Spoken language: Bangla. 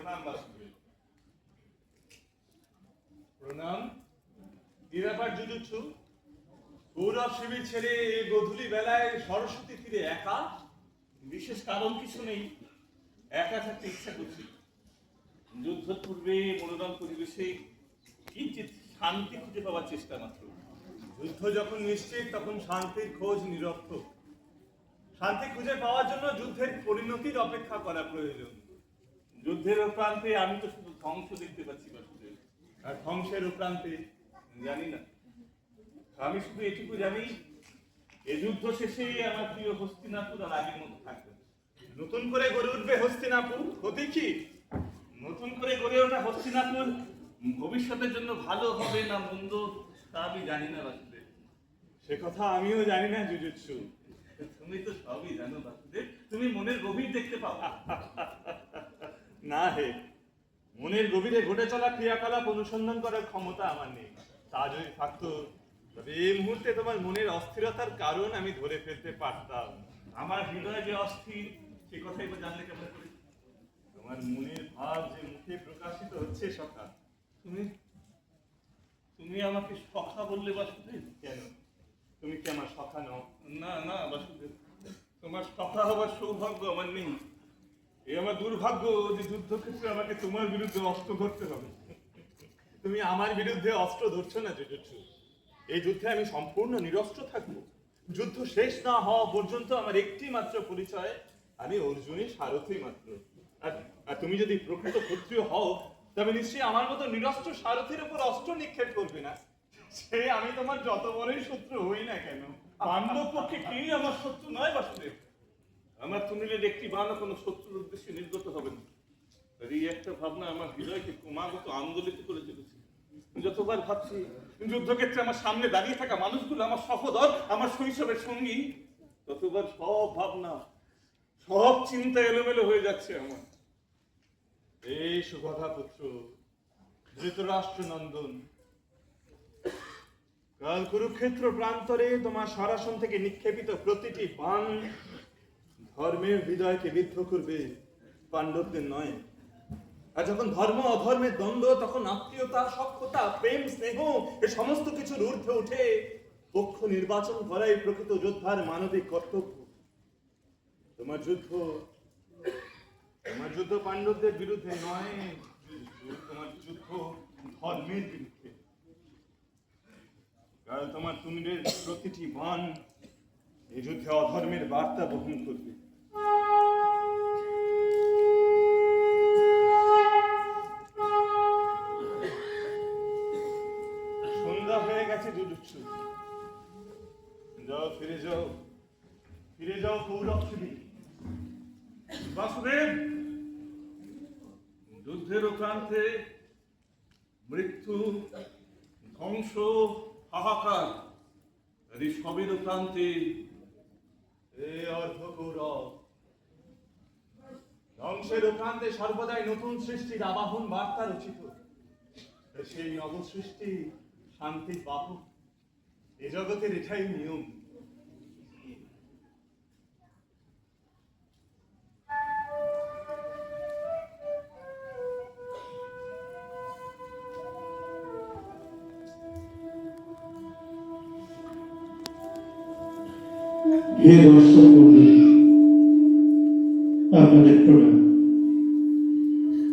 প্রণাম বাসুদেব। প্রণাম। কি ব্যাপার যুযুৎসু? কৌরব শিবির ছেড়ে গধূলি বেলায় সরস্বতী তীরে একা? বিশেষ কারণ কিছু নেই, একা থাকতে ইচ্ছা করছি। যুদ্ধ পূর্বে মনোরম পরিবেশে কিঞ্চিত শান্তি খুঁজে পাওয়ার চেষ্টা মাত্র। যুদ্ধ যখন নিশ্চিত তখন শান্তির খোঁজ নিরর্থক। শান্তি খুঁজে পাওয়ার জন্য যুদ্ধের পরিণতির অপেক্ষা করা প্রয়োজন। যুদ্ধের প্রান্তে আমি তো শুধু ধ্বংস দেখতে পাচ্ছি বাসুদেব। আর ধ্বংসের প্রান্তে জানি না, আমি শুধু এটুকু জানি, এ যুদ্ধ শেষে আমার প্রিয় হস্তিনাপুর আর আগের মতো থাকবে। নতুন করে গড়ে উঠবে হস্তিনাপুর, ক্ষতি কি? নতুন করে গড়ে ওঠা হস্তিনাপুর ভবিষ্যতের জন্য ভালো হবে না মন্দ তা আমি জানি না বাসুদেব। সে কথা আমিও জানি না যুযুৎসু। তুমি তো সবই জানো বাসুদেব, তুমি মনের গভীর দেখতে পাও। না হে, মনের গভীরে ঘটে চলা ক্রিয়াকলাপ অনুসন্ধান করার ক্ষমতা আমার নেই। তা যদি থাকতো তবে এই মুহূর্তে তোমার মনের অস্থিরতার কারণ আমি ধরে ফেলতে পারতাম। আমার হৃদয় যে অস্থির সে কথাই তো জানলে কেমন করে? তোমার মনের ভাব যে মুখে প্রকাশিত হচ্ছে সখা। তুমি তুমি আমাকে সখা বললে বাসুদেব? কেন, তুমি কি আমার সখা নও? না না বাসুদেব, তোমার সখা হবার সৌভাগ্য আমার নেই। এই আমার দুর্ভাগ্য যে যুদ্ধক্ষেত্রে আমাকে তোমার বিরুদ্ধে অস্ত্র ধরতে হবে। তুমি আমার বিরুদ্ধে অস্ত্র ধরছো না যুযুৎসু। এই যুদ্ধে আমি সম্পূর্ণ নিরস্ত্র থাকবো। যুদ্ধ শেষ না হওয়া পর্যন্ত আমার একটি মাত্র পরিচয়, আমি অর্জুনই সারথি মাত্র। আর তুমি যদি প্রকৃত ক্ষত্রিয় হও তবে নিশ্চয়ই আমার মতো নিরস্ত্র সারথির উপর অস্ত্র নিক্ষেপ করবে না। সে আমি তোমার যত বড়ই শত্রু হই না কেন। পাণ্ডব পক্ষে কেউ আমার শত্রু নয় বাসুদেব। আমার তুমিলের একটি বাণও কোনো শত্রুর উদ্দেশ্যে নির্গত হবে না। আর এই একটা ভাবনা আমার হৃদয়কে ক্রমাগত আন্দোলিত করে চলেছে। যতবার ভাবছি যুদ্ধক্ষেত্রে আমার সামনে দাঁড়িয়ে থাকা মানুষগুলো আমার সহোদর, আমার শৈশবের সঙ্গী, ততবার সব ভাবনা, সব চিন্তা এলোমেলো হয়ে যাচ্ছে আমার। এই সুভদ্রা পুত্র ধৃতরাষ্ট্র নন্দন, কাল কুরুক্ষেত্র প্রান্তরে তোমার সরাসন থেকে নিক্ষেপিত প্রতিটি বাণ ধর্মের হৃদয়কে বিদ্ধ করবে, পাণ্ডবদের নয়। আর যখন ধর্ম অধর্মের দ্বন্দ্ব, তখন আত্মীয়তা, সখ্যতা, প্রেম, স্নেহ এ সমস্ত কিছুর ঊর্ধ্বে উঠে পক্ষ নির্বাচন করাই প্রকৃত যোদ্ধার মানবিক কর্তব্য। তোমার যুদ্ধ পাণ্ডবদের বিরুদ্ধে নয়, তোমার যুদ্ধ ধর্মের বিরুদ্ধে। কারণ তোমার তুমিরের প্রতিটি বাণ এই যুদ্ধে অধর্মের বার্তা বহন করবে। সন্ধ্যা হয়ে গেছে যুযুৎসু, যাও ফিরে যাও কৌরব শিবির। বাসুদেব, যুদ্ধের প্রান্তে মৃত্যু, ধ্বংস, হাহাকার, আর এই সবের প্রান্তে এই অর্ধ কৌরব ধ্বংসের প্রান্তে সর্বদাই নতুন সৃষ্টির আবাহন বার্তা রচিত। সেই নবসৃষ্টি শান্তির বাহক। এ জগতের এটাই নিয়ম। হে দর্শক মণ্ডলী, আপনাদের প্রণাম।